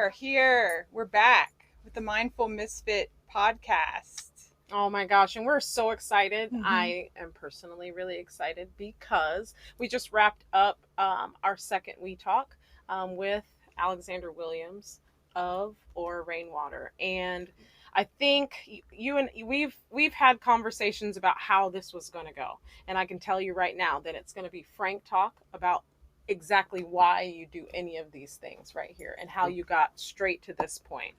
are here. We're back with the Mindful Misfit podcast. Oh my gosh, and we're so excited. I am personally really excited because we just wrapped up our second We Talk with Alexander Williams of Aura Rainwater. And I think you and we've had conversations about how this was going to go. And I can tell you right now that it's going to be frank talk about exactly why you do any of these things right here and how you got straight to this point.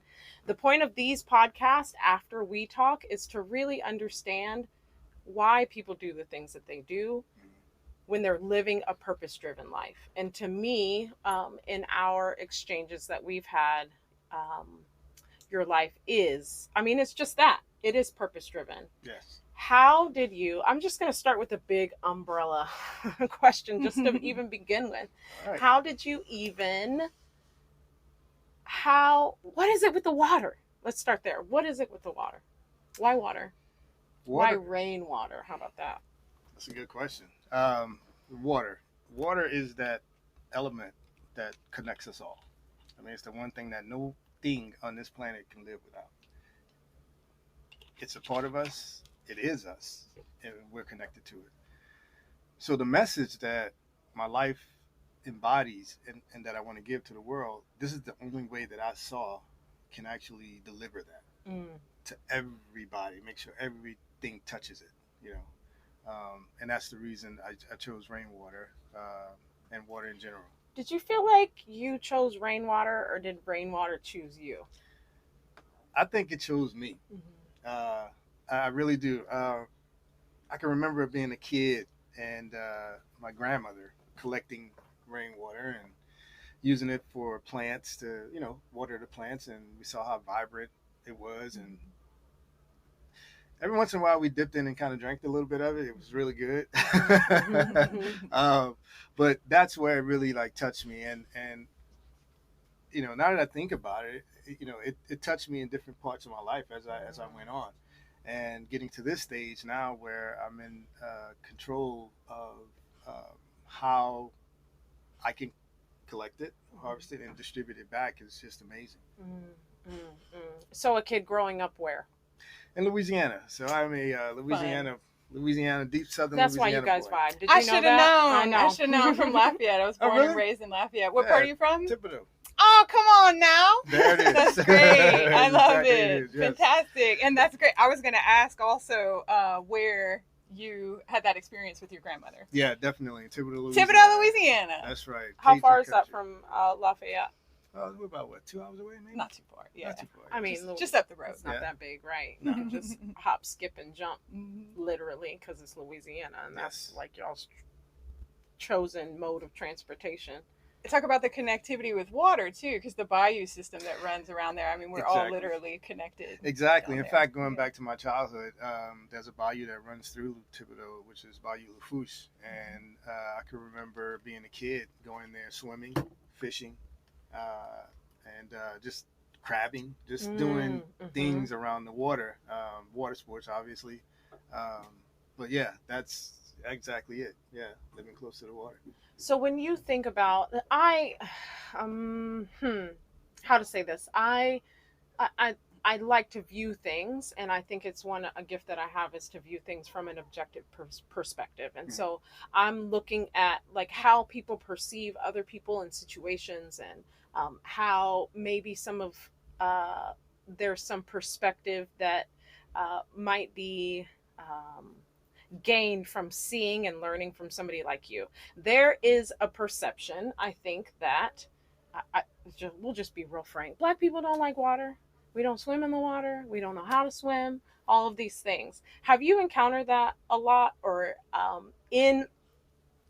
The point of these podcasts after we talk is to really understand why people do the things that they do when they're living a purpose-driven life. And to me, in our exchanges that we've had, your life is, it's just that. It is purpose-driven. Yes. How did you, I'm just going to start with a big umbrella question just to even begin with. Right. How did you even, what is it with the water? Let's start there. What is it with the water? Why water? Why rainwater? How about that? That's a good question. Water. Water is that element that connects us all. It's the one thing that no thing on this planet can live without. It's a part of us. It is us, and we're connected to it. So the message that my life embodies and that I want to give to the world, this is the only way that I saw can actually deliver that to everybody, make sure everything touches it, and that's the reason I chose rainwater and water in general. Did you feel like you chose rainwater, or did rainwater choose you? I think it chose me. I really do. I can remember being a kid and my grandmother collecting rainwater and using it for plants to, water the plants, and we saw how vibrant it was. And every once in a while we dipped in and kind of drank a little bit of it. It was really good. But that's where it really touched me. And now that I think about it, it touched me in different parts of my life as I went on. And getting to this stage now where I'm in control of how I can collect it, harvest it, and distribute it back is just amazing. So a kid growing up where? In Louisiana. So I'm a Louisiana, deep southern That's Louisiana why you guys boy. vibe. Did I you know should that? have known. I should have known from Lafayette. I was born really? and raised in Lafayette. What part are you from? Thibodaux. Oh, come on now. There it is. That's great. I love Exactly it. is, yes. Fantastic. And that's great. I was going to ask also where you had that experience with your grandmother. Yeah, definitely. Thibodaux, Louisiana. Thibodaux, Louisiana. That's right. How far is that from Lafayette? We're about 2 hours away, maybe? Not too far. Yeah. Not too far. Just up the road. It's not that big, right? No. You can just hop, skip, and jump, literally, because it's Louisiana, and that's like y'all's chosen mode of transportation. Talk about the connectivity with water too, because the bayou system that runs around there. We're all literally connected. Exactly. In fact, going back to my childhood, there's a bayou that runs through Thibodaux, which is Bayou Lupus, and I can remember being a kid going there swimming, fishing, and just crabbing, just doing things around the water, water sports, obviously. But yeah, that's exactly it. Yeah, living close to the water. So when you think about, how to say this? I like to view things, and I think it's a gift that I have is to view things from an objective perspective. And so I'm looking at how people perceive other people and situations, and how maybe some of there's some perspective that might be gained from seeing and learning from somebody like you. There is a perception, I think, that we'll just be real frank. Black people don't like water. We don't swim in the water. We don't know how to swim. All of these things. Have you encountered that a lot, or in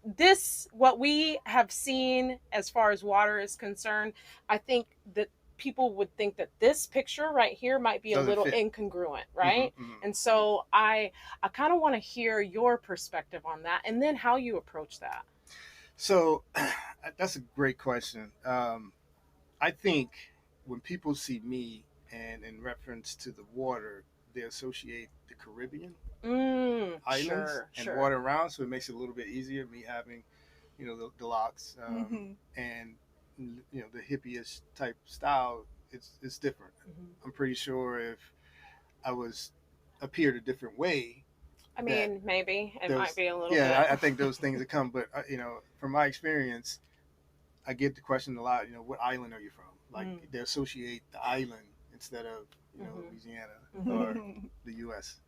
this, what we have seen as far as water is concerned? I think that people would think that this picture right here might be a little incongruent, right? And so I kind of want to hear your perspective on that, and then how you approach that. So that's a great question. I think when people see me and in reference to the water, they associate the Caribbean islands and water around, so it makes it a little bit easier, me having, the locks, and the hippie-ish type style, it's different. Mhm. I'm pretty sure if I was appeared a different way, I that mean, maybe it might those be a little yeah, bit. I think those things that come. But from my experience, I get the question a lot. What island are you from? Like Mm. they associate the island instead of Mhm. Louisiana or Mhm. the U.S.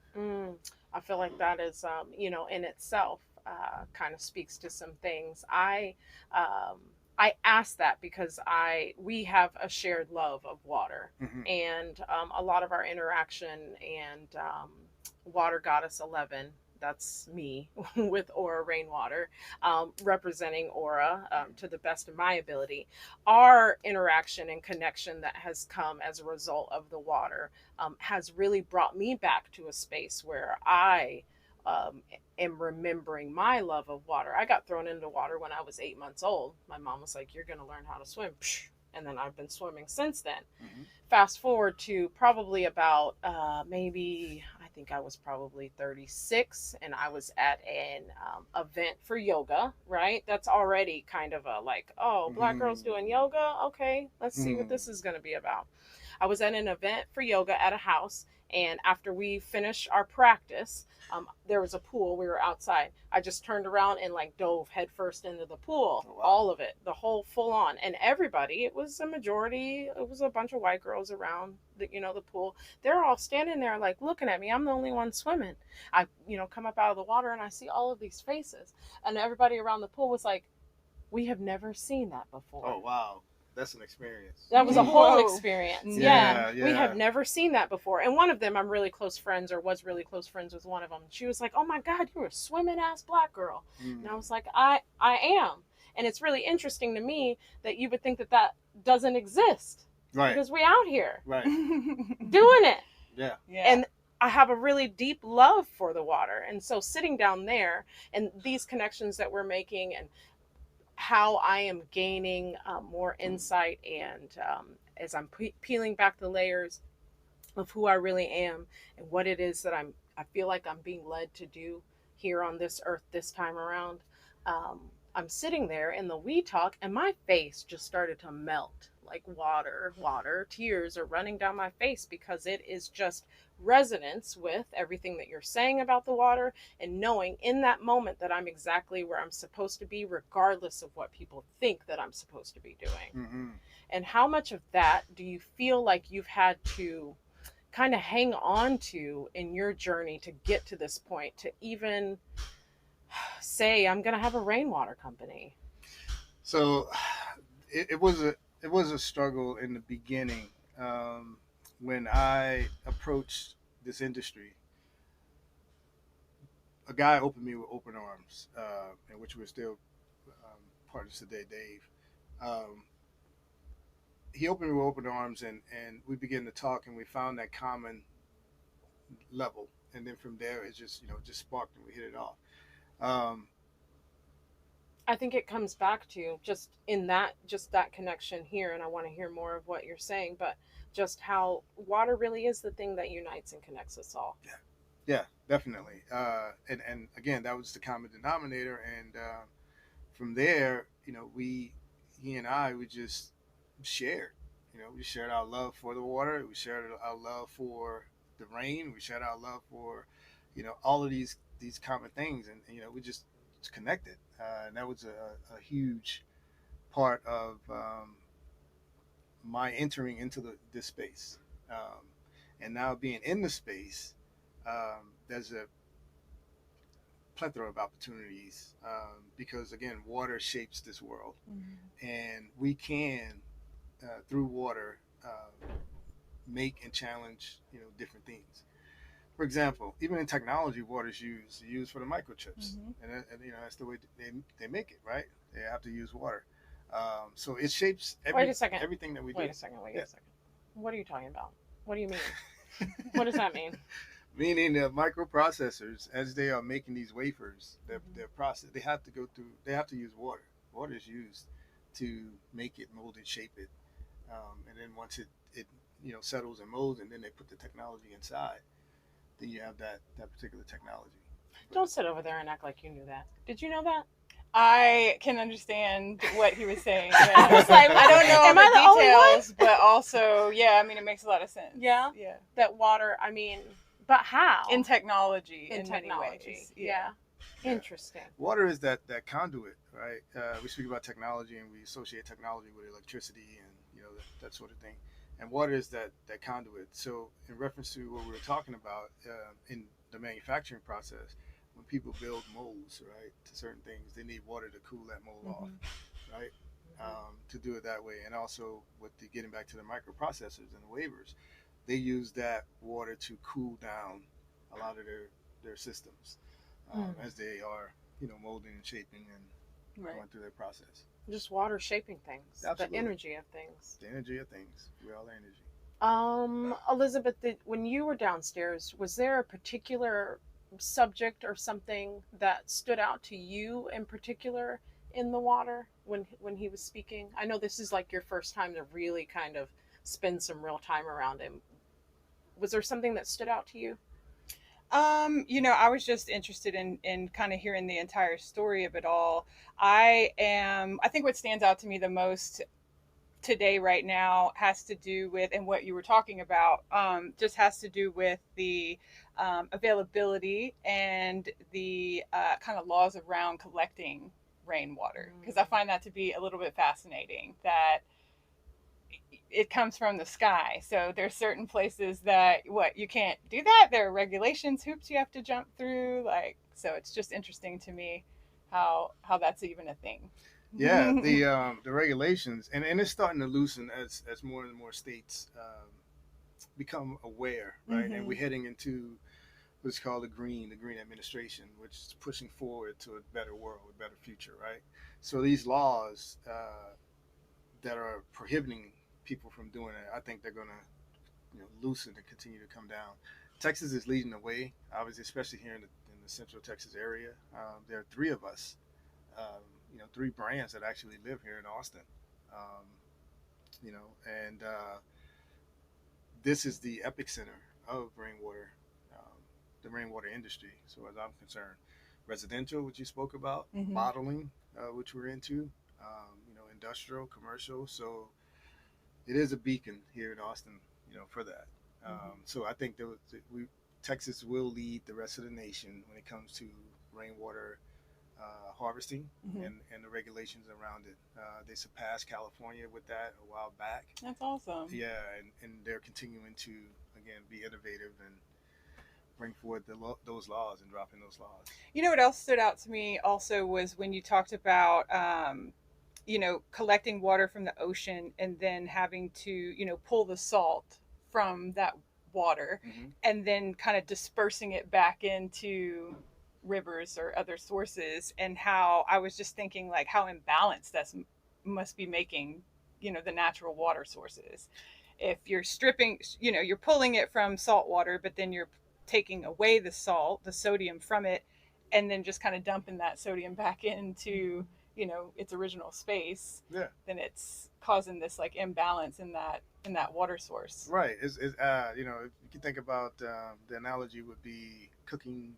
I feel like that is, in itself, kind of speaks to some things. Um, I ask that because we have a shared love of water, Mm-hmm. and a lot of our interaction and Water Goddess 11. That's me with Aura Rainwater, representing Aura to the best of my ability. Our interaction and connection that has come as a result of the water has really brought me back to a space where I um, am remembering my love of water. I got thrown into water when I was 8 months old. My mom was like, "You're going to learn how to swim." And then I've been swimming since then. Mm-hmm. Fast forward to probably about maybe, I think I was probably 36, and I was at an event for yoga, right? That's already kind of a like, oh, black girls doing yoga? Okay, let's see what this is going to be about. I was at an event for yoga at a house, and after we finished our practice, there was a pool. We were outside. I just turned around and like dove headfirst into the pool. Oh, wow. All of it, the whole full on, and everybody. It was a majority. It was a bunch of white girls around the pool. They're all standing there like looking at me. I'm the only one swimming. I come up out of the water and I see all of these faces, and everybody around the pool was like, "We have never seen that before." Oh wow, that's an experience. That was a whole experience. Yeah, We have never seen that before. And one of them, I'm really close friends, or was really close friends with one of them. She was like, "Oh my God, you're a swimming ass black girl." And I was like, I am. And it's really interesting to me that you would think that doesn't exist. Right. Because we out here. Right. Doing it. Yeah. And I have a really deep love for the water. And so sitting down there and these connections that we're making, and how I am gaining more insight, and as I'm peeling back the layers of who I really am and what it is that I feel like I'm being led to do here on this earth this time around. Um, I'm sitting there in the we talk, and my face just started to melt like water. Tears are running down my face because it is just resonance with everything that you're saying about the water, and knowing in that moment that I'm exactly where I'm supposed to be, regardless of what people think that I'm supposed to be doing. Mm-hmm. And how much of that do you feel like you've had to kind of hang on to in your journey to get to this point, to even say, I'm going to have a rainwater company? So it was a struggle in the beginning when I approached this industry. A guy opened me with open arms, in which we're still partners today, Dave. Um, he opened me with open arms, and we began to talk, and we found that common level, and then from there it just sparked, and we hit it off. Um, I think it comes back to just that connection here, and I want to hear more of what you're saying, but just how water really is the thing that unites and connects us all. Yeah, definitely. And again, that was the common denominator, and from there, he and I, we just shared. We shared our love for the water. We shared our love for the rain. We shared our love for, all of these common things, and we just connected. And that was a huge part of my entering into this space. And now being in the space, there's a plethora of opportunities because again, water shapes this world, and we can through water make and challenge different things. For example, even in technology, water is used for the microchips, and that's the way they make it, right? They have to use water, so it shapes everything that we do. Wait a second. What are you talking about? What do you mean? What does that mean? Meaning the microprocessors, as they are making these wafers, their process, they have to use water. Water is used to make it, mold it, shape it, and then once it settles and molds, and then they put the technology inside, then you have that particular technology. Don't sit over there and act like you knew that. Did you know that? I can understand what he was saying. Yeah. I was like, don't know all am I the only the one? details, but also, yeah, I mean, it makes a lot of sense. Yeah. Yeah. That water, I mean, but how? In technology, In many technology. ways. Yeah. Yeah. Interesting. Water is that conduit, right? We speak about technology and we associate technology with electricity and that sort of thing. And water is that conduit. So in reference to what we were talking about in the manufacturing process, when people build molds, right, to certain things, they need water to cool that mold off, right? To do it that way, and also with the getting back to the microprocessors and the wafers, they use that water to cool down a lot of their systems as they are, molding and shaping and going through their process. Just water shaping things. Absolutely. The energy of things. The energy of things. We all energy. Elizabeth, when you were downstairs, was there a particular subject or something that stood out to you in particular in the water when he was speaking? I know this is like your first time to really kind of spend some real time around him. Was there something that stood out to you? I was just interested in kind of hearing the entire story of it all. I think what stands out to me the most today right now has to do with, and what you were talking about, just has to do with the availability and the kind of laws around collecting rainwater, because I find that to be a little bit fascinating, that it comes from the sky. So there's certain places that you can't do that. There are regulations, hoops you have to jump through. So it's just interesting to me how that's even a thing. Yeah, the regulations, and it's starting to loosen as more and more states become aware, right? And we're heading into what's called the green administration, which is pushing forward to a better world, a better future, right? So these laws that are prohibiting people from doing it, I think they're going to loosen and continue to come down. Texas is leading the way, obviously, especially here in the Central Texas area. There are three of us, three brands that actually live here in Austin. Um, and this is the epicenter of rainwater, the rainwater industry. So as I'm concerned, residential, which you spoke about, bottling, which we're into, industrial, commercial. So it is a beacon here in Austin, for that. So I think Texas will lead the rest of the nation when it comes to rainwater harvesting and the regulations around it. They surpassed California with that a while back. That's awesome. Yeah, and they're continuing to, again, be innovative and bring forward those laws and dropping those laws. You know what else stood out to me also was when you talked about collecting water from the ocean and then having to, pull the salt from that water and then kind of dispersing it back into rivers or other sources, and how I was just thinking like how imbalanced that must be making, the natural water sources. If you're stripping, you're pulling it from salt water, but then you're taking away the salt, the sodium from it, and then just kind of dumping that sodium back into its original space, then it's causing this like imbalance in that water source. Right. If you think about the analogy would be cooking,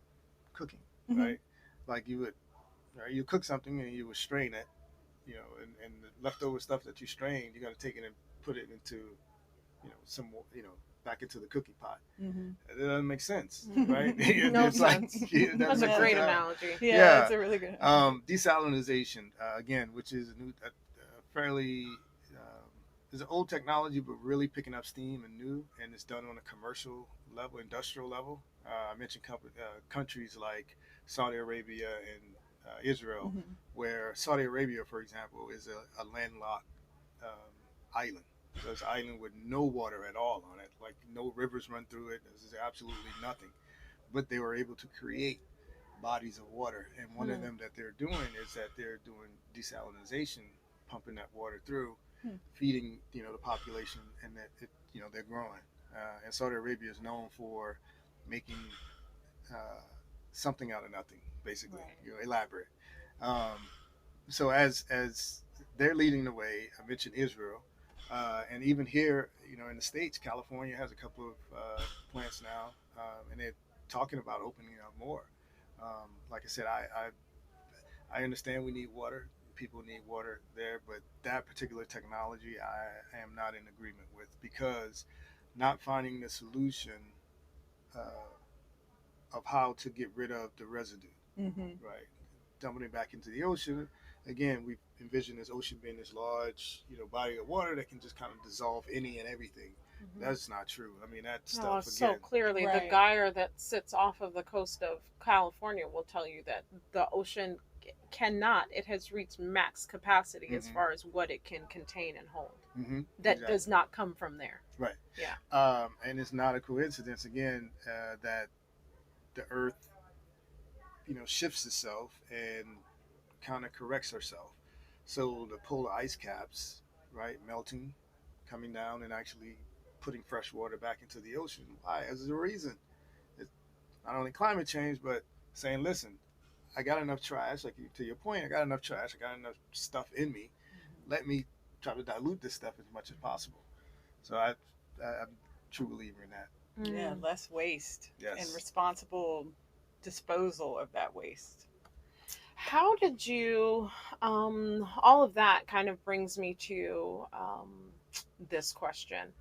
right? Like you cook something and you would strain it, and the leftover stuff that you strained, you got to take it and put it into some back into the cookie pot. It doesn't make sense, right? No sense. That's a great analogy. Yeah, it's a really good desalination, again, which is a fairly is an old technology, but really picking up steam and new, and it's done on a commercial level, industrial level. I mentioned countries like Saudi Arabia and Israel, where Saudi Arabia, for example, is a landlocked island. So it's an island with no water at all on it, like no rivers run through it. There's absolutely nothing. But they were able to create bodies of water, and one of them that they're doing is that they're doing desalination, pumping that water through, feeding the population, and that they're growing. And Saudi Arabia is known for making something out of nothing, basically, elaborate. So as they're leading the way, I mentioned Israel, and even here, in the States, California has a couple of plants now, and they're talking about opening up more. Like I said, I understand we need water. People need water there, but that particular technology, I am not in agreement with because not finding the solution uh, of how to get rid of the residue, Mm-hmm. right? Dumping it back into the ocean. Again, we envision this ocean being this large, body of water that can just kind of dissolve any and everything. Mhm. That's not true. I mean, that Oh, stuff so again. clearly, the Right. gyre that sits off of the coast of California will tell you that the ocean cannot, it has reached max capacity as Mm-hmm. far as what it can contain and hold. Mm-hmm. That does Exactly. not come from there. Right. Yeah. And it's not a coincidence again that the Earth, shifts itself and kind of corrects herself. So the polar ice caps, right, melting, coming down, and actually putting fresh water back into the ocean. Why? As a reason. It's not only climate change, but saying, listen, I got enough trash. Like to your point, I got enough trash. I got enough stuff in me. Let me try to dilute this stuff as much as possible. So I'm a true believer in that. Yeah, Mm. less waste and Yes. responsible disposal of that waste. How did you, all of that kind of brings me to this question,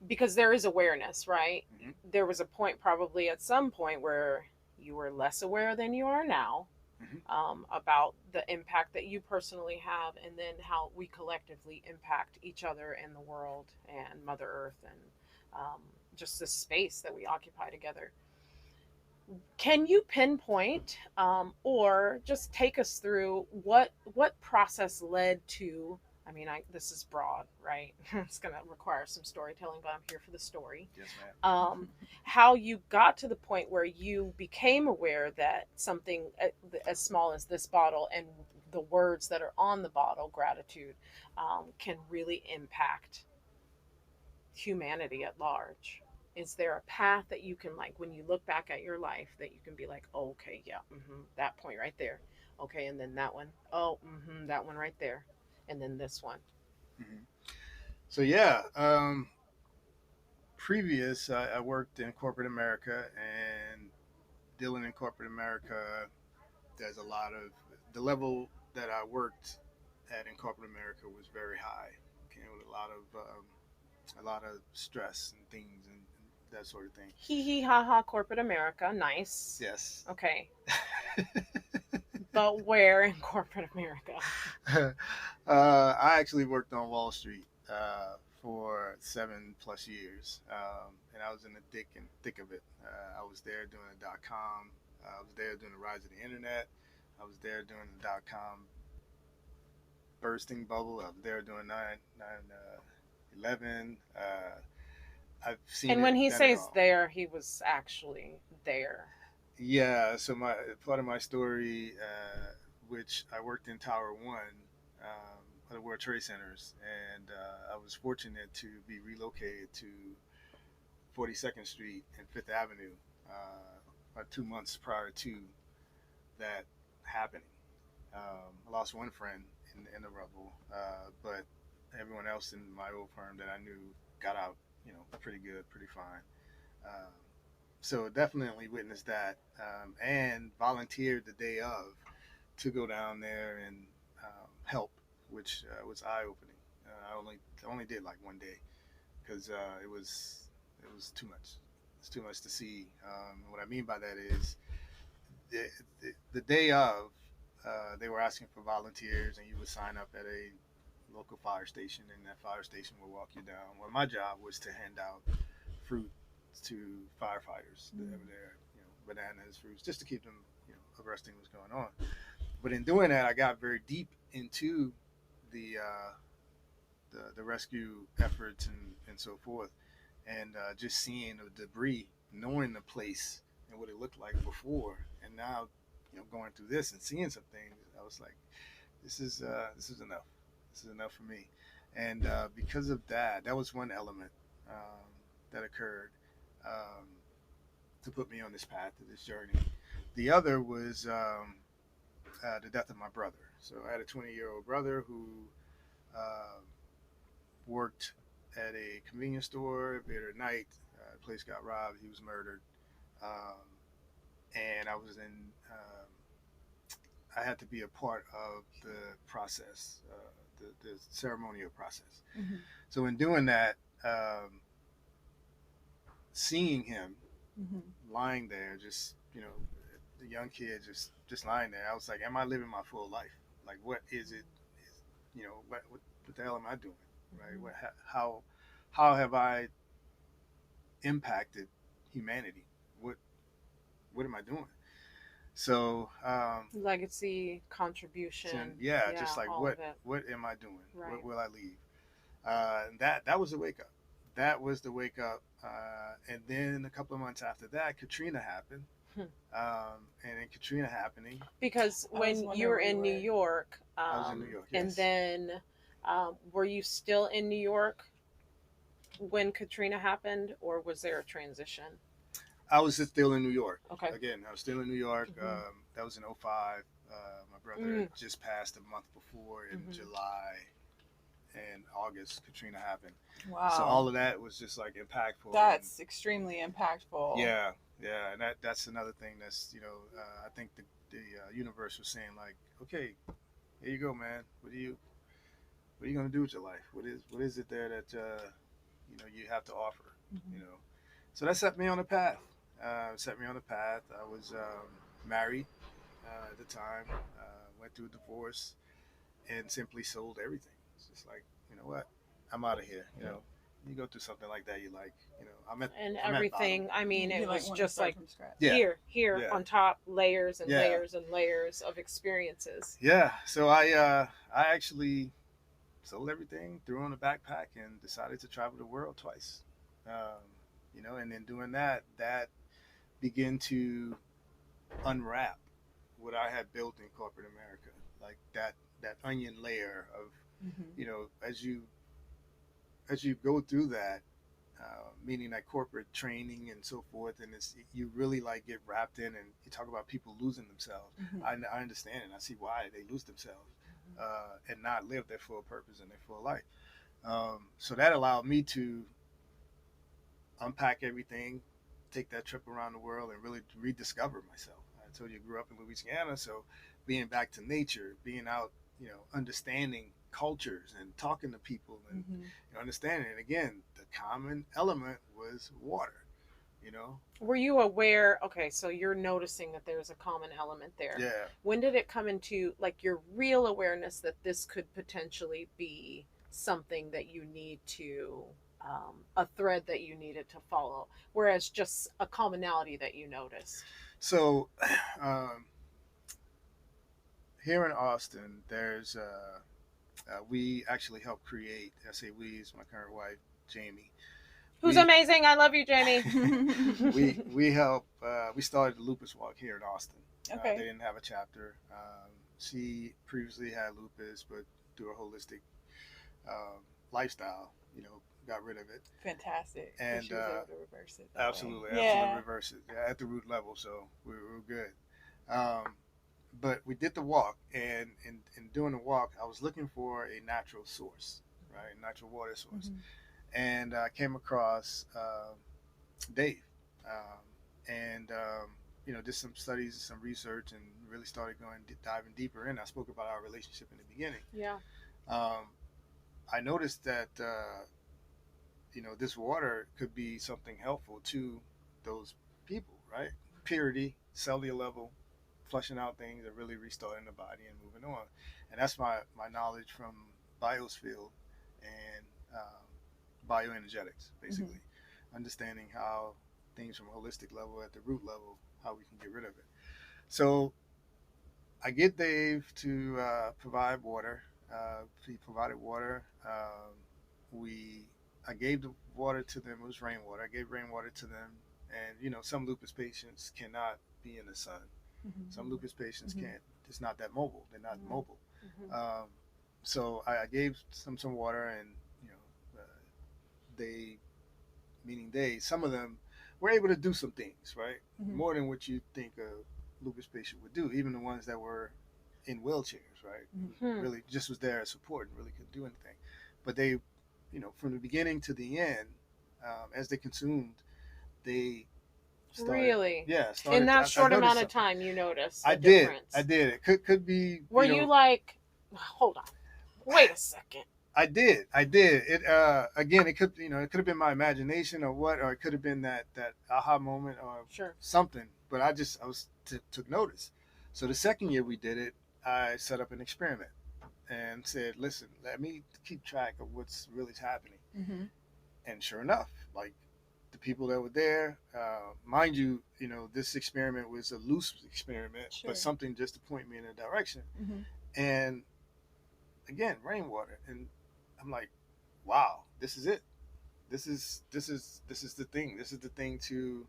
because there is awareness, right? Mm-hmm. There was a point, probably at some point, where you were less aware than you are now, Mm-hmm. about the impact that you personally have, and then how we collectively impact each other and the world and Mother Earth, and just the space that we occupy together. Can you pinpoint, or just take us through what process led to? I mean, this is broad, right? It's going to require some storytelling, but I'm here for the story. Yes, ma'am. Um, how you got to the point where you became aware that something as small as this bottle and the words that are on the bottle, gratitude, can really impact humanity at large. Is there a path that you can, like, when you look back at your life, that you can be like, oh, okay, yeah, that point right there, okay, and then that one, oh, that one right there, and then this one. Mm-hmm. So yeah, previous I worked in corporate America, and dealing in corporate America, there's a lot of the level that I worked at in corporate America was very high. Okay, with a lot of stress and things and that sort of thing. Hee hee ha ha, corporate America, nice. Yes. Okay, but where in corporate America? I actually worked on Wall Street for 7+ years, and I was in the thick of it. I was there during the dot com. I was there during the rise of the internet. I was there during the dot com bursting bubble. I was there during 11. I've seen And it, when he done it says all. there, he was actually there. Yeah. So my part of my story, which I worked in Tower One, of the World Trade Centers, and I was fortunate to be relocated to 42nd Street and Fifth Avenue about 2 months prior to that happening. I lost one friend in the rubble, but everyone else in my old firm that I knew got out, pretty good, pretty fine. Um, so definitely witnessed that, and volunteered the day of to go down there and help, which was eye opening. I only did like one day because it was too much. It's too much to see. What I mean by that is the day of, they were asking for volunteers, and you would sign up at a local fire station, and that fire station would walk you down. Well, my job was to hand out fruit to firefighters that were there, bananas, fruits, just to keep them, abreast of what's going on. But in doing that, I got very deep into the the rescue efforts and so forth, and just seeing the debris, knowing the place and what it looked like before, and now, going through this and seeing some things, I was like, this is enough. This is enough for me, and because of that, that was one element that occurred, um, to put me on this path, to this journey. The other was the death of my brother. So I had a 20-year-old brother who uh, worked at a convenience store later at night. The place got robbed. He was murdered. Um, and I was in I had to be a part of the process, the ceremonial process. Mm-hmm. So in doing that, seeing him Mm-hmm. lying there, just the young kid just lying there, I was like, am I living my full life? Like, what is it? What the hell am I doing? Right? How have I impacted humanity? What am I doing? So Legacy, so, contribution. yeah, Yeah, just like all of it. what am I doing? What Right. will I leave? That was the wake up. That was the wake up. And then a couple of months after that, Katrina happened. Hmm. And in Katrina happening, Because I was when you wondering were where you in New were. York, I was in New York. and Yes, then were you still in New York when Katrina happened, or was there a transition? I was still in New York. Okay. Again, I was still in New York. Mm-hmm. That was in '05. My brother had just passed a month before in Mm-hmm. July and August. Katrina happened. So Wow. all of that was just like impactful. That's extremely impactful. Yeah, yeah, and that's another thing that's I think the universe was saying like, okay, here you go, man. What are you gonna do with your life? What is it there that you have to offer? Mm-hmm. You know, so that set me on a path. Set me on a path. I was married at the time. Went through a divorce and simply sold everything. It's just like, you know what, I'm out of here. You go through something like that, you like, And I'm at bottom. everything. I mean, You it like was want to just start like from scratch. Yeah, here yeah, on top, layers and yeah, layers and layers of experiences. yeah. So I actually sold everything, threw on a backpack, and decided to travel the world twice. And then doing that, began to unwrap what I had built in corporate America, like that onion layer of, Mm-hmm. as you go through that, meaning that corporate training and so forth, and you really like get wrapped in, and you talk about people losing themselves. Mm-hmm. I understand and I see why they lose themselves and not live their full purpose and their full life. So that allowed me to unpack everything, take that trip around the world, and really rediscover myself. I told you I grew up in Louisiana, so being back to nature, being out, understanding cultures and talking to people and Mm-hmm. understanding. And again, the common element was water. You know, Were you aware? Okay, so you're noticing that there's a common element there. yeah. When did it come into like your real awareness that this could potentially be something that you need to, a thread that you needed to follow, whereas just a commonality that you noticed? So um, here in Austin, there's we actually helped create. I say we is my current wife, Jamie. Who's We amazing. I love you, Jamie. we help. We started the Lupus Walk here in Austin. Okay. They didn't have a chapter. She previously had lupus, but through a holistic lifestyle, got rid of it. Fantastic. And she was able to reverse it. absolutely, Way. absolutely Yeah. reverse it at the root level. So we're good. But we did the walk, and in doing the walk, I was looking for a natural source, right? Natural water source. Mm-hmm. And I came across Dave, and did some studies, some research, and really started diving deeper in. I spoke about our relationship in the beginning. Yeah. I noticed that this water could be something helpful to those people, right? Purity, cellular level, flushing out things and really restarting the body and moving on. And that's my knowledge from biosphere and bioenergetics, basically. Understanding how things from a holistic level at the root level, how we can get rid of it. So I get Dave to provide water. He provided water. I gave the water to them. It was rainwater. I gave rainwater to them. And some lupus patients cannot be in the sun. Mm-hmm. Some lupus patients Mm-hmm. can't. It's not that mobile. They're not mobile. Mm-hmm. So I gave some water, and they, meaning some of them were able to do some things, right? Mm-hmm. More than what you think a lupus patient would do. Even the ones that were in wheelchairs, right? Mm-hmm. Really just was there as support and really couldn't do anything. But they, from the beginning to the end, as they consumed, they Really? Yeah, In started. that I short noticed amount of something. time, you noticed I a did. difference. I did. It could be. Were You you know, like, hold on, wait a second? I did. I did. It again. It could it could have been my imagination or what, or it could have been that aha moment or Sure. something. But I was took notice. So the second year we did it, I set up an experiment and said, listen, let me keep track of what's really happening. Mm-hmm. And sure enough, like the people that were there, mind you, this experiment was a loose experiment, Sure. but something just to point me in a direction. Mm-hmm. And again, rainwater, and I'm like, wow, this is it. This is the thing. This is the thing to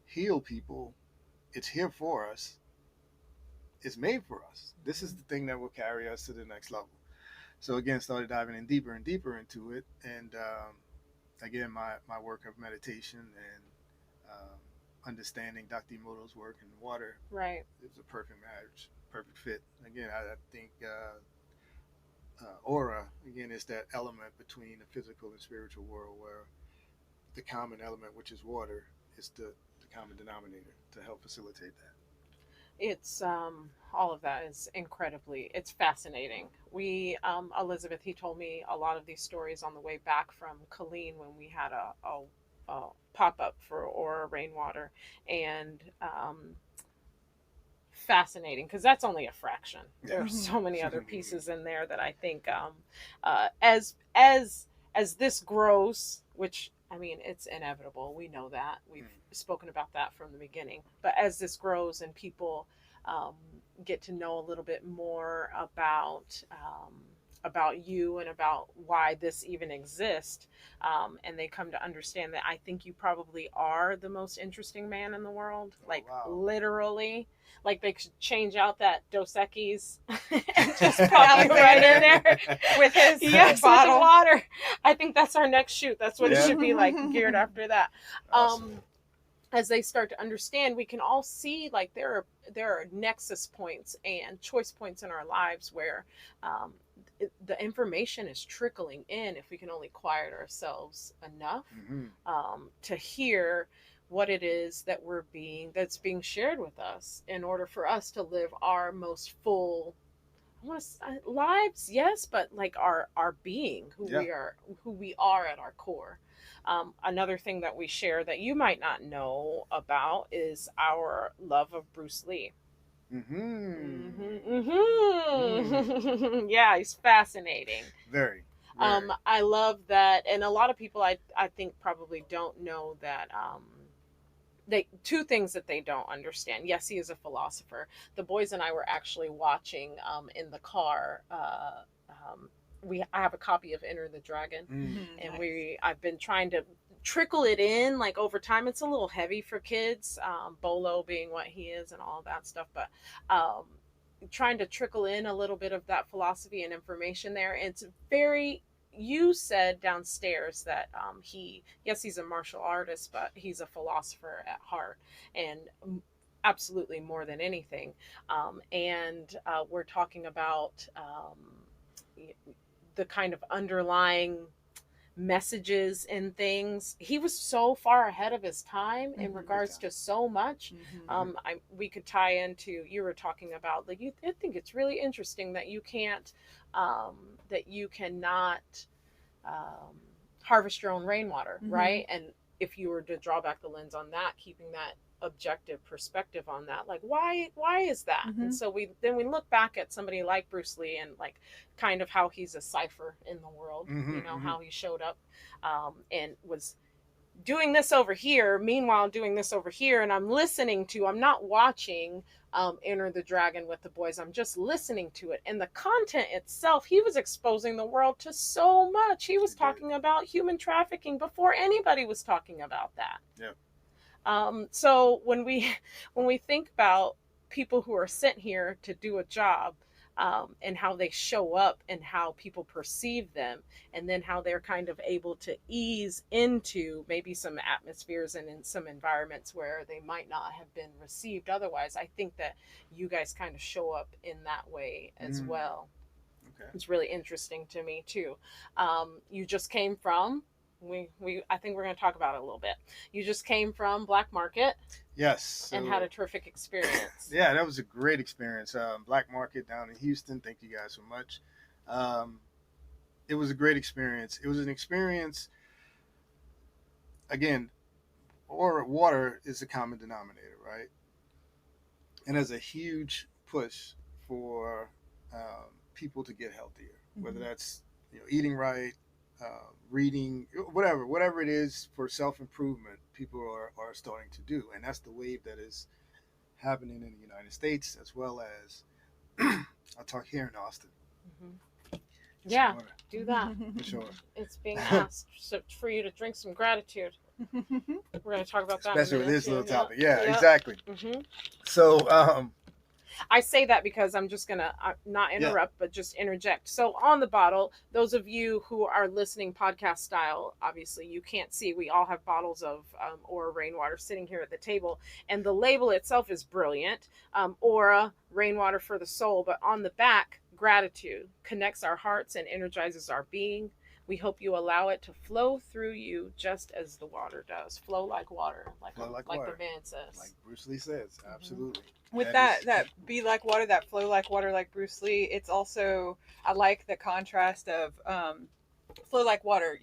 heal people. It's here for us. It's made for us. This is the thing that will carry us to the next level. So again, started diving in deeper and deeper into it, and again, my work of meditation and understanding Dr. Emoto's work in water. Right. It was a perfect marriage, perfect fit. Again, I think aura again is that element between the physical and spiritual world, where the common element, which is water, is the common denominator to help facilitate that. It's all of that is incredibly, it's fascinating. We Elizabeth, he told me a lot of these stories on the way back from Colleen when we had a pop-up for Aura Rainwater, and fascinating because that's only a fraction. There are so many other pieces in there that I think as this grows, which I mean, it's inevitable. We know that. We've spoken about that from the beginning. But as this grows and people get to know a little bit more about you and about why this even exists, and they come to understand that I think you probably are the most interesting man in the world. Like, wow. literally. Like, they could change out that Dos Equis and just pop you right in there with his bottle. With the water. I think that's our next shoot. That's what it should be like, geared after that. Awesome. As they start to understand, we can all see like there are nexus points and choice points in our lives where the information is trickling in if we can only quiet ourselves enough to hear what it is that that's being shared with us in order for us to live our most full lives, yes, but like our being, who we are at our core. Another thing that we share that you might not know about is our love of Bruce Lee. Yeah, he's fascinating. Very. I love that, and a lot of people I think probably don't know that two things that they don't understand. Yes, he is a philosopher. The boys and I were actually watching in the car. I have a copy of Enter the Dragon, and nice. I've been trying to trickle it in like over time. It's a little heavy for kids, Bolo being what he is and all that stuff, but trying to trickle in a little bit of that philosophy and information there. It's very. You said downstairs that he's a martial artist, but he's a philosopher at heart, and absolutely more than anything. And we're talking about the kind of underlying messages and things. He was so far ahead of his time in regards to so much. We could tie into, you were talking about like, I think it's really interesting that you cannot harvest your own rainwater, right? And if you were to draw back the lens on that, keeping that objective perspective on that, like why is that? And so we look back at somebody like Bruce Lee and like kind of how he's a cipher in the world, how he showed up and was doing this over here, meanwhile doing this over here, and I'm not watching Enter the Dragon with the boys, I'm just listening to it, and the content itself, he was exposing the world to so much. He was talking about human trafficking before anybody was talking about that. So when we think about people who are sent here to do a job, and how they show up and how people perceive them, and then how they're kind of able to ease into maybe some atmospheres and in some environments where they might not have been received otherwise. I think that you guys kind of show up in that way as well. Okay. It's really interesting to me too. You just came from I think we're going to talk about it a little bit. You just came from Black Market Yes. and had a terrific experience. Yeah, that was a great experience. Black Market down in Houston. Thank you guys so much. It was a great experience. It was an experience. Again, or water is a common denominator, right? And there's a huge push for people to get healthier, whether that's eating right, reading, whatever it is for self improvement. People are starting to do, and that's the wave that is happening in the United States as well as I'll talk here in Austin. Yeah, do that. For sure. It's being asked for you to drink some gratitude. We're going to talk about that. Especially with this little topic. Yeah, Yep. exactly. So, I say that because I'm just going to not interrupt, but just interject. So on the bottle, those of you who are listening podcast style, obviously you can't see. We all have bottles of Aura Rainwater sitting here at the table. And the label itself is brilliant. Aura Rainwater for the soul. But on the back, gratitude connects our hearts and energizes our being. We hope you allow it to flow through you just as the water does. Flow like water, like water. the band says. Like Bruce Lee says, absolutely. With that be like water, that flow like water, like Bruce Lee, it's also, I like the contrast of flow like water,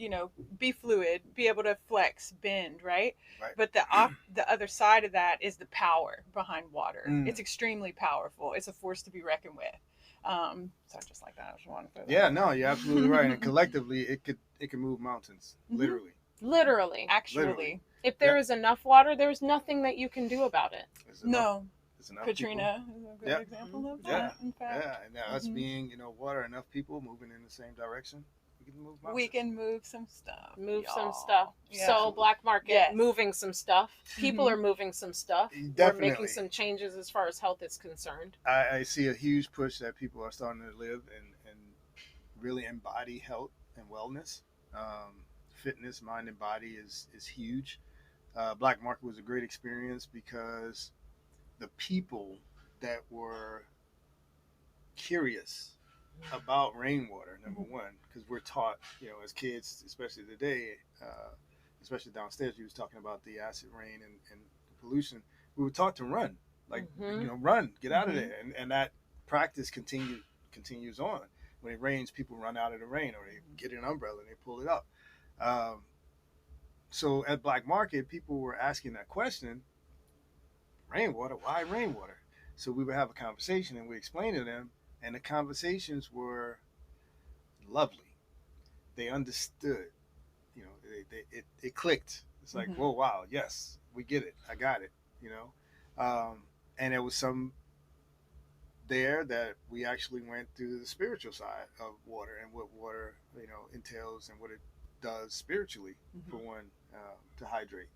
be fluid, be able to flex, bend, right? But the other side of that is the power behind water. It's extremely powerful. It's a force to be reckoned with. So just like that, I just want to put that. Yeah, no, you're absolutely right. And collectively, it could move mountains, literally. Actually, if there is enough water, there's nothing that you can do about it. No. Katrina is a good example of that. In fact. Yeah, and us being, water, enough people moving in the same direction, we can move mountains. We can move some stuff. Some stuff. Yeah. So Black Market, moving some stuff. People are moving some stuff. Definitely. We're making some changes as far as health is concerned. I see a huge push that people are starting to live and really embody health and wellness. Fitness, mind and body is huge. Black Market was a great experience because the people that were curious about rainwater, number one, because we're taught, as kids, especially today, especially downstairs, you was talking about the acid rain and pollution. We were taught to run, run, get out of there, and that practice continues on. When it rains, people run out of the rain, or they get an umbrella and they pull it up. So at Black Market, people were asking that question. Rainwater, why rainwater? So we would have a conversation and we explain to them, and the conversations were lovely. They understood, it clicked. It's like, whoa, wow, yes, we get it. I got it, and there was some there that we actually went through the spiritual side of water and what water, entails and what it does spiritually, for one, to hydrate.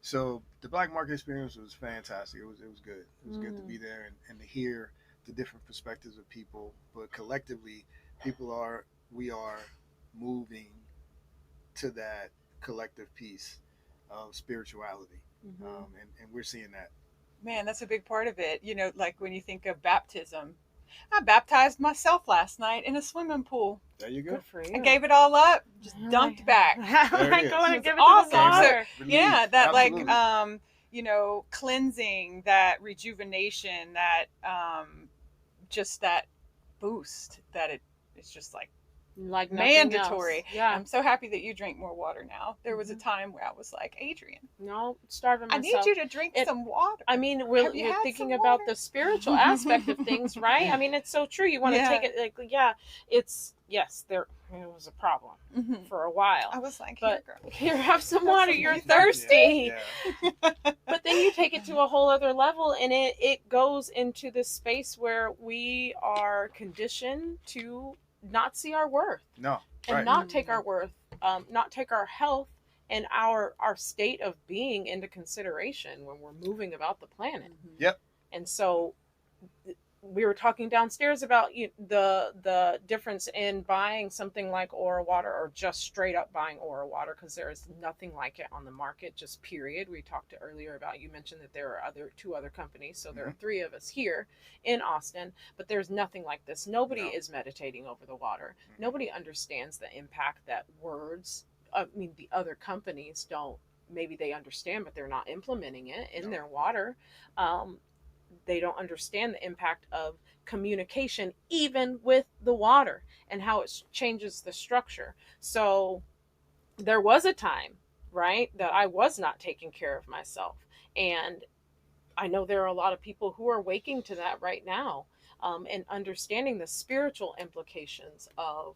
So the Black Market experience was fantastic. It was good. It was good to be there and to hear the different perspectives of people. But collectively, we are moving to that collective piece of spirituality, and we're seeing that. Man, that's a big part of it. Like when you think of baptism, I baptized myself last night in a swimming pool. There you go. Good for you. I gave it all up, just dunked back. Go and give it awesome. to the water. So, yeah, that Absolutely. cleansing, that rejuvenation, that just that boost that it's just like mandatory. Yeah. I'm so happy that you drink more water now. There was a time where I was like, Adrian, no, starving myself. I need you to drink some water. I mean, we're thinking about the spiritual aspect of things, right? I mean, it's so true. You want to take it there was a problem for a while. I was like, here, have some water. You're thirsty. Yeah. But then you take it to a whole other level, and it goes into this space where we are conditioned to not see our worth. No. And not take our worth, not take our health and our state of being into consideration when we're moving about the planet. Yep. And so we were talking downstairs about the difference in buying something like Aura water or just straight up buying Aura water, because there is nothing like it on the market, just period. We talked earlier about, you mentioned that there are two other companies, so there are three of us here in Austin, but there's nothing like this. Nobody is meditating over the water. Nobody understands the impact that words I mean, the other companies don't, maybe they understand, but they're not implementing it in No. their water. Um, they don't understand the impact of communication, even with the water, and how it changes the structure. So there was a time, right, that I was not taking care of myself. And I know there are a lot of people who are waking to that right now, and understanding the spiritual implications of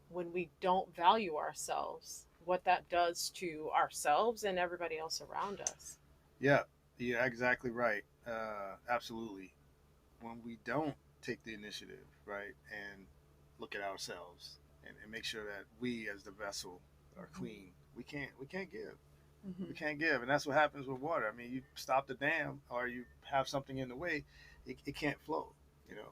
when we don't value ourselves, what that does to ourselves and everybody else around us. Yeah, yeah, exactly right. Absolutely. When we don't take the initiative, right, and look at ourselves and make sure that we as the vessel are clean, we can't give. We Mm-hmm. can't give, and that's what happens with water. I mean, you stop the dam or you have something in the way, it can't flow. You know,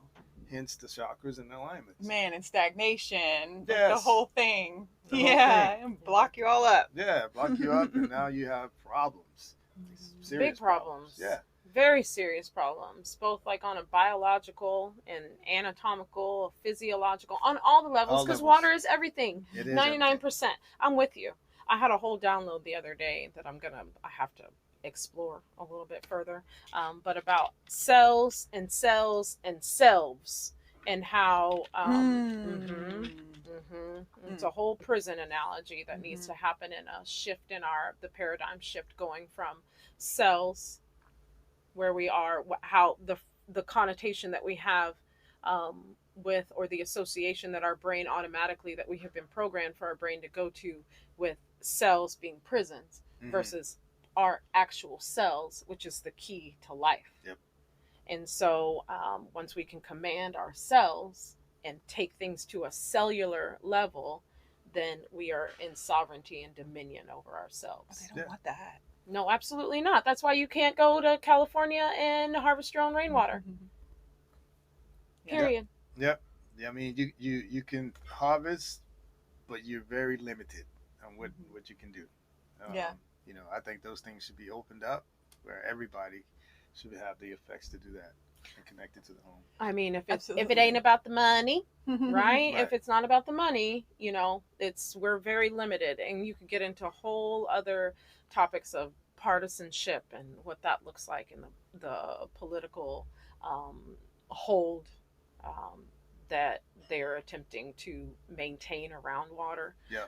hence the chakras and the alignments. Man, and stagnation, like the Yes, whole thing. the whole thing. Yeah, and block you all up. Yeah, block you up, and now you have problems, Big serious problems. problems. Yeah, Very serious problems, both like on a biological and anatomical, physiological, on all the levels, all because levels. water is everything. It is everything. 99%. I'm with you. I had a whole download the other day that I have to explore a little bit further, but about cells and cells and selves, and how it's a whole prison analogy that needs to happen in a shift in the paradigm shift, going from cells, where we are, how the connotation that we have, with, or the association that our brain automatically, that we have been programmed for our brain to go to, with cells being prisons, versus our actual cells, which is the key to life. Yep. And so, once we can command our cells and take things to a cellular level, then we are in sovereignty and dominion over But ourselves. they don't want that. No, absolutely not. That's why you can't go to California and harvest your own rainwater. Period. Yep. Yeah, I mean, you can harvest, but you're very limited on what you can do. Yeah. You know, I think those things should be opened up where everybody should have the effects to do that and connect it to the home. I mean, if it Absolutely. ain't about the money, right? Right. If it's not about the money, we're very limited, and you could get into whole other topics of partisanship and what that looks like, in the political, um, hold, um, that they're attempting to maintain around water. Yeah.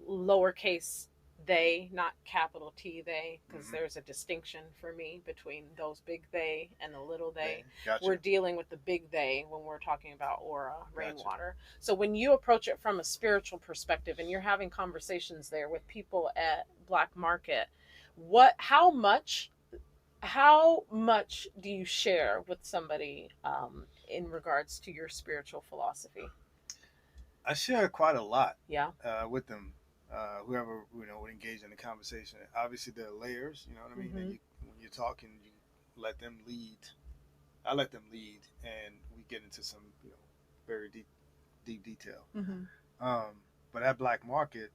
Lowercase they, not capital T they, because Mhm. there's a distinction for me between those big they and the little they. Gotcha. We're dealing with the big they when we're talking about Aura Gotcha. Rainwater. So when you approach it from a spiritual perspective and you're having conversations there with people at Black Market, how much do you share with somebody, in regards to your spiritual philosophy? I share quite a lot. Yeah. With them, whoever would engage in the conversation. Obviously, there are layers. You know what I mean. Mm-hmm. And when you're talking, you let them lead. I let them lead, and we get into some very deep detail. Mm-hmm. But at Black Market,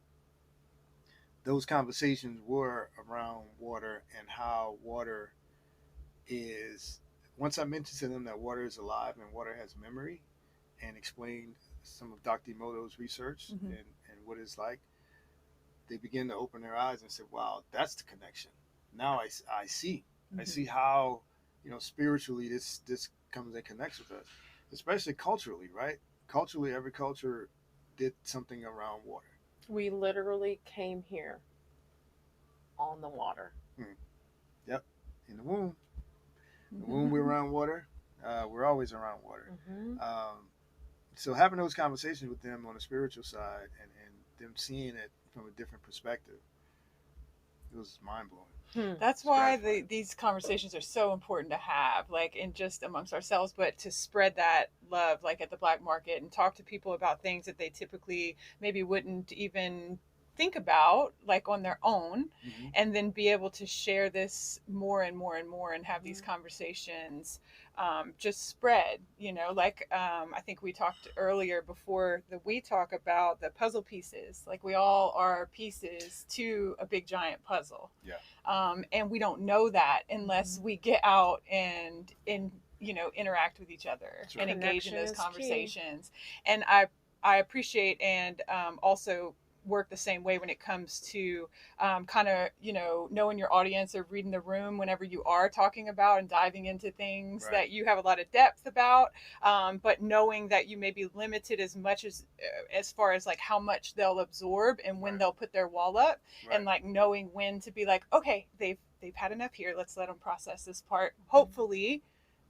those conversations were around water and how water is. Once I mentioned to them that water is alive and water has memory, and explained some of Dr. Emoto's research Mhm. and what it's like, they begin to open their eyes and say, "Wow, that's the connection." Now I see. I see how spiritually this comes and connects with us, especially culturally, right? Culturally, every culture did something around water. We literally came here on the water. Yep, in the womb. The womb, we're around water. We're always around water. So having those conversations with them on the spiritual side and them seeing it from a different perspective, it was mind blowing. That's why these conversations are so important to have, like in just amongst ourselves, but to spread that love, like at the Black Market, and talk to people about things that they typically maybe wouldn't even think about, like on their own, and then be able to share this more and more and more, and have these conversations just spread. I think we talked earlier before that we talk about the puzzle pieces, like we all are pieces to a big giant puzzle. Yeah. And we don't know that unless we get out and interact with each other and engage in those conversations. And I appreciate and also work the same way when it comes to kind of, you know, knowing your audience or reading the room whenever you are talking about and diving into things Right. that you have a lot of depth about, but knowing that you may be limited as far as like how much they'll absorb and when Right. they'll put their wall up, Right. and like knowing when to be like, okay, they've had enough here, let's let them process this part. Hopefully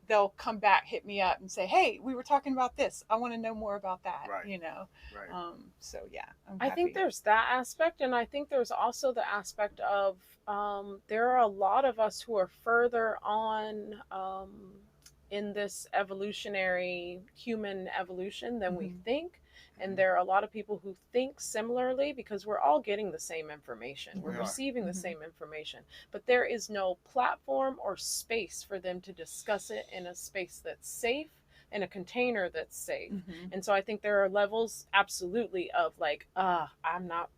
they'll come back, hit me up and say, hey, we were talking about this, I want to know more about that. Right. You know. Right. So yeah, I think there's that aspect, and I think there's also the aspect of there are a lot of us who are further on in this evolutionary human evolution than we think. And there are a lot of people who think similarly because we're all getting the same information. We're receiving the same information. But there is no platform or space for them to discuss it in a space that's safe, in a container that's safe. And so I think there are levels absolutely of like, I'm not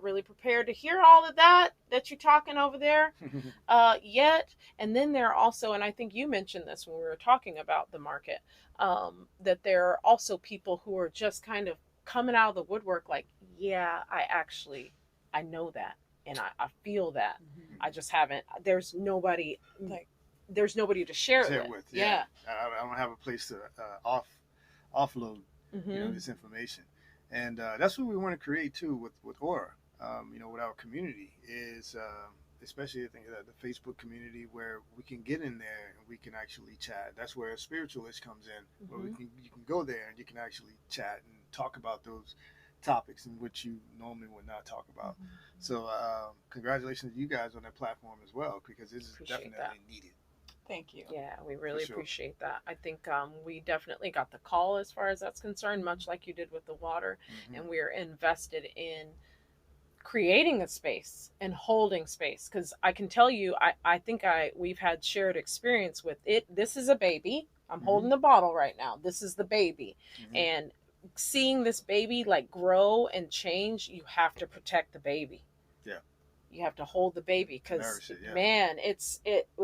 really prepared to hear all of that you're talking over there yet. And then there are also, and I think you mentioned this when we were talking about the market, that there are also people who are just kind of coming out of the woodwork like, yeah, I know that and I feel that. I just haven't, there's nobody to share it with. Yeah. I don't have a place to offload this information, and that's what we want to create too with Aura. With our community is especially I think the Facebook community where we can get in there and we can actually chat. That's where Spiritualish comes in, where you can go there and you can actually chat and talk about those topics in which you normally would not talk about. So congratulations to you guys on that platform as well, because this is definitely needed. Thank you. Yeah, we really appreciate that. I think we definitely got the call as far as that's concerned, much like you did with the water. And we're invested in creating a space and holding space. Because I can tell you, I think we've had shared experience with it. This is a baby. I'm holding the bottle right now. This is the baby. And seeing this baby like grow and change, you have to protect the baby. Yeah. You have to hold the baby because man, it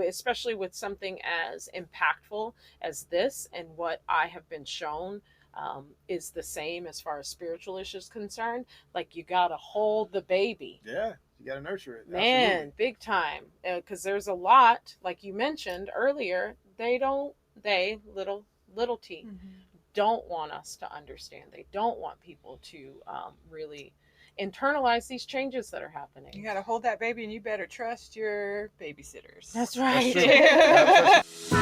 especially with something as impactful as this, and what I have been shown is the same as far as Spiritualish is concerned. Like, you gotta hold the baby. Yeah, you gotta nurture it. Man, absolutely. Big time. Because there's a lot, like you mentioned earlier, little T, don't want us to understand. They don't want people to really internalize these changes that are happening. You got to hold that baby, and you better trust your babysitters. That's right. That's true.